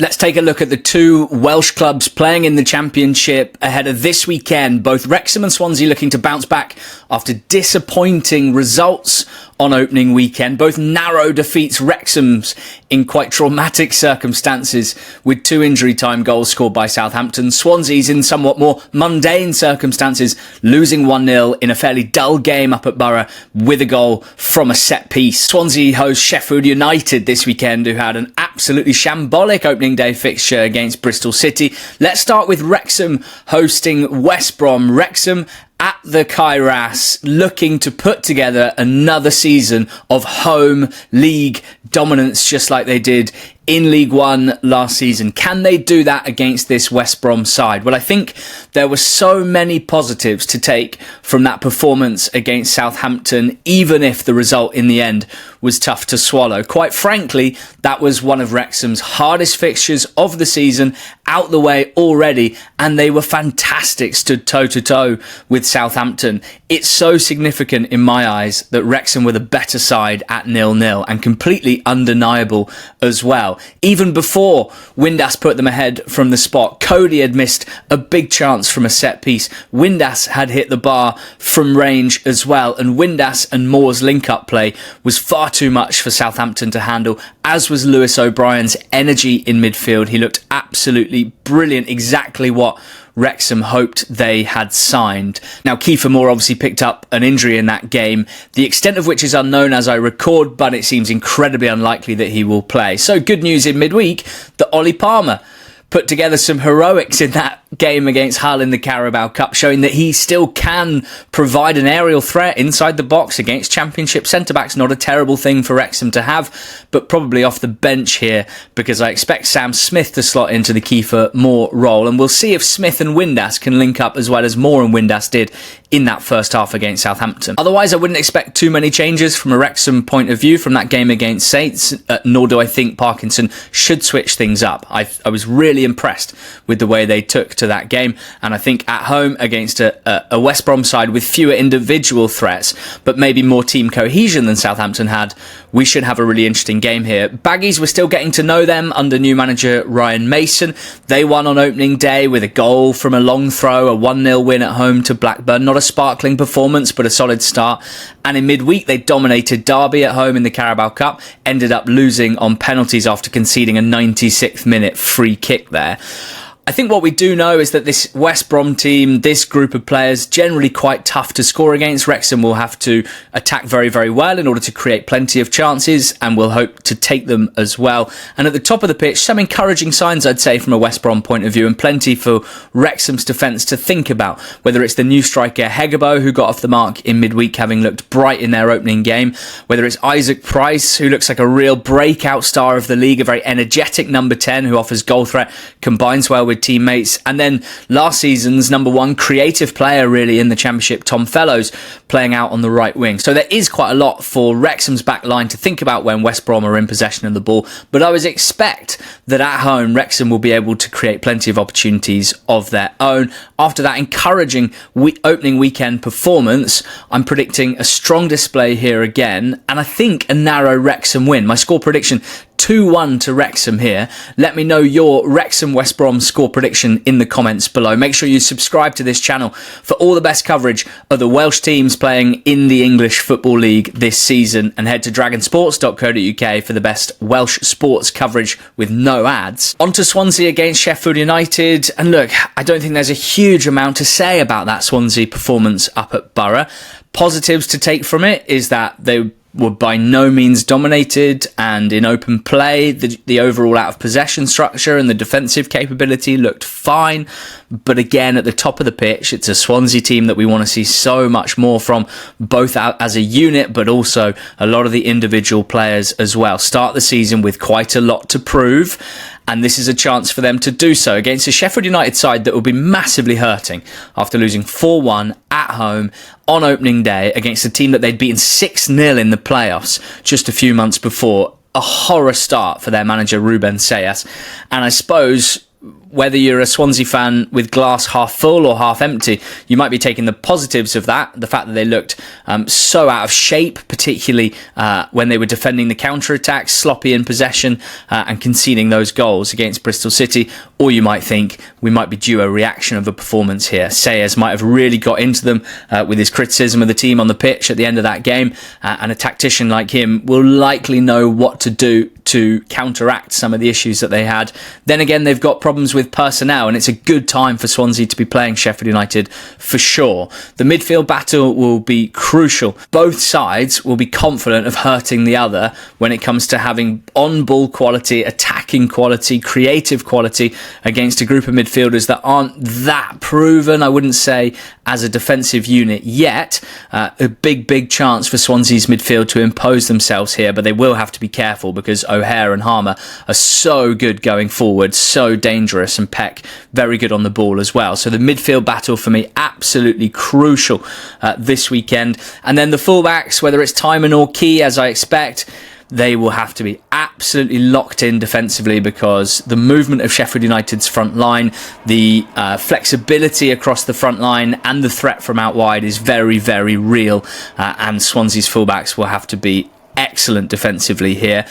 Let's take a look at the two Welsh clubs playing in the Championship ahead of this weekend. Both Wrexham and Swansea looking to bounce back after disappointing results on opening weekend. Both narrow defeats, Wrexham's in quite traumatic circumstances with 2 injury time goals scored by Southampton. Swansea's in somewhat more mundane circumstances, losing 1-0 in a fairly dull game up at Borough with a goal from a set piece. Swansea host Sheffield United this weekend, who had an absolutely shambolic opening day fixture against Bristol City. Let's start with Wrexham hosting West Brom. Wrexham at the Kairas, looking to put together another season of home league dominance, just like they did in League One last season. Can they do that against this West Brom side? Well, I think there were so many positives to take from that performance against Southampton, even if the result in the end was tough to swallow. Quite frankly, that was one of Wrexham's hardest fixtures of the season, out the way already, and they were fantastic, stood toe-to-toe with Southampton. It's so significant in my eyes that Wrexham were the better side at 0-0 and completely undeniable as well. Even before Windass put them ahead from the spot, Cody had missed a big chance from a set piece. Windass had hit the bar from range as well, and Windass and Moore's link-up play was far too much for Southampton to handle, as was Lewis O'Brien's energy in midfield. He looked absolutely brilliant, exactly what Wrexham hoped they had signed. Now, Kiefer Moore obviously picked up an injury in that game, the extent of which is unknown as I record, but it seems incredibly unlikely that he will play. So good news in midweek that Ollie Palmer put together some heroics in that game against Hull in the Carabao Cup, showing that he still can provide an aerial threat inside the box against Championship centre-backs. Not a terrible thing for Wrexham to have, but probably off the bench here, because I expect Sam Smith to slot into the Kiefer Moore role, and we'll see if Smith and Windass can link up as well as Moore and Windass did in that first half against Southampton. Otherwise, I wouldn't expect too many changes from a Wrexham point of view from that game against Saints, nor do I think Parkinson should switch things up. I was really impressed with the way they took to that game, and I think at home against a West Brom side with fewer individual threats but maybe more team cohesion than Southampton had, we should have a really interesting game here. Baggies were still getting to know them under new manager Ryan Mason. They won on opening day with a goal from a long throw, a 1-0 win at home to Blackburn. Not a sparkling performance, but a solid start. And in midweek, they dominated Derby at home in the Carabao Cup, ended up losing on penalties after conceding a 96th minute free kick there. I think what we do know is that this West Brom team, this group of players, generally quite tough to score against. Wrexham will have to attack very, very well in order to create plenty of chances, and we'll hope to take them as well. And at the top of the pitch, some encouraging signs, I'd say, from a West Brom point of view, and plenty for Wrexham's defence to think about, whether it's the new striker Hegebo, who got off the mark in midweek, having looked bright in their opening game, whether it's Isaac Price, who looks like a real breakout star of the league, a very energetic number 10 who offers goal threat, combines well with teammates, and then last season's number 1 creative player really in the Championship, Tom Fellows, playing out on the right wing. So there is quite a lot for Wrexham's back line to think about when West Brom are in possession of the ball, but I would expect that at home Wrexham will be able to create plenty of opportunities of their own. After that encouraging opening weekend performance, I'm predicting a strong display here again, and I think a narrow Wrexham win. My score prediction, 2-1 to Wrexham here. Let me know your Wrexham West Brom score prediction in the comments below. Make sure you subscribe to this channel for all the best coverage of the Welsh teams playing in the English Football League this season, and head to dragonsports.co.uk for the best Welsh sports coverage with no ads. On to Swansea against Sheffield United, and look, I don't think there's a huge amount to say about that Swansea performance up at Borough. Positives to take from it is that they were by no means dominated, and in open play the overall out of possession structure and the defensive capability looked fine. But again, at the top of the pitch, it's a Swansea team that we want to see so much more from, both as a unit but also a lot of the individual players as well. Start the season with quite a lot to prove, and this is a chance for them to do so against a Sheffield United side that will be massively hurting after losing 4-1 at home on opening day against a team that they'd beaten 6-0 in the playoffs just a few months before. A horror start for their manager Ruben Sayas, and I suppose whether you're a Swansea fan with glass half full or half empty, you might be taking the positives of that, the fact that they looked so out of shape, particularly when they were defending the counter-attacks, sloppy in possession and conceding those goals against Bristol City. Or you might think we might be due a reaction of a performance here. Sayers might have really got into them with his criticism of the team on the pitch at the end of that game, and a tactician like him will likely know what to do to counteract some of the issues that they had. Then again, they've got problems with personnel, and it's a good time for Swansea to be playing Sheffield United for sure. The midfield battle will be crucial. Both sides will be confident of hurting the other when it comes to having on-ball quality, attacking quality, creative quality against a group of midfielders that aren't that proven, I wouldn't say, as a defensive unit yet. A big chance for Swansea's midfield to impose themselves here, but they will have to be careful because O'Hare and Harmer are so good going forward, so dangerous, and Peck very good on the ball as well. So the midfield battle for me absolutely crucial this weekend. And then the fullbacks, whether it's Timon or Key, as I expect, they will have to be absolutely locked in defensively because the movement of Sheffield United's front line, the flexibility across the front line and the threat from out wide is very real, and Swansea's fullbacks will have to be excellent defensively here.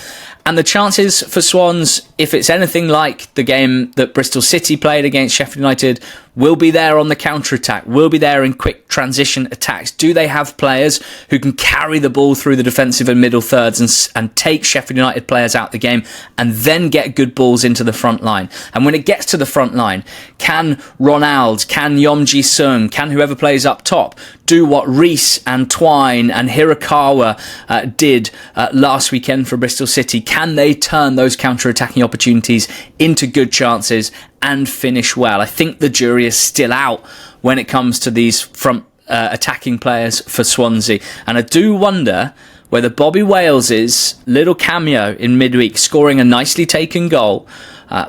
And the chances for Swans, if it's anything like the game that Bristol City played against Sheffield United, will be there on the counter-attack, will be there in quick transition attacks. Do they have players who can carry the ball through the defensive and middle thirds and take Sheffield United players out the game and then get good balls into the front line? And when it gets to the front line, can Ronald, can Yom Ji-sung, can whoever plays up top do what Reece and Twine and Hirakawa did last weekend for Bristol City? Can they turn those counter-attacking opportunities into good chances and finish well? I think the jury is still out when it comes to these front attacking players for Swansea. And I do wonder whether Bobby Wales's little cameo in midweek, scoring a nicely taken goal,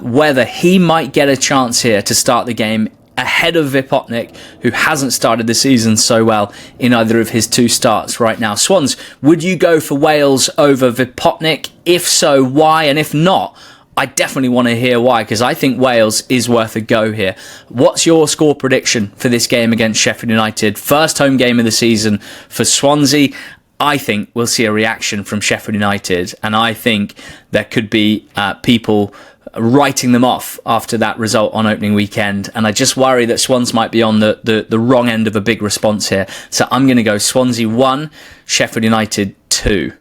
whether he might get a chance here to start the game ahead of Vipotnik, who hasn't started the season so well in either of his two starts right now. Swans, would you go for Wales over Vipotnik? If so, why? And if not, I definitely want to hear why, because I think Wales is worth a go here. What's your score prediction for this game against Sheffield United? First home game of the season for Swansea. I think we'll see a reaction from Sheffield United, and I think there could be people writing them off after that result on opening weekend, and I just worry that Swans might be on the wrong end of a big response here. So I'm going to go Swansea 1, Sheffield United 2.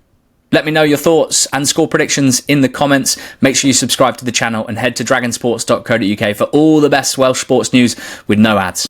Let me know your thoughts and score predictions in the comments. Make sure you subscribe to the channel and head to dragonsports.co.uk for all the best Welsh sports news with no ads.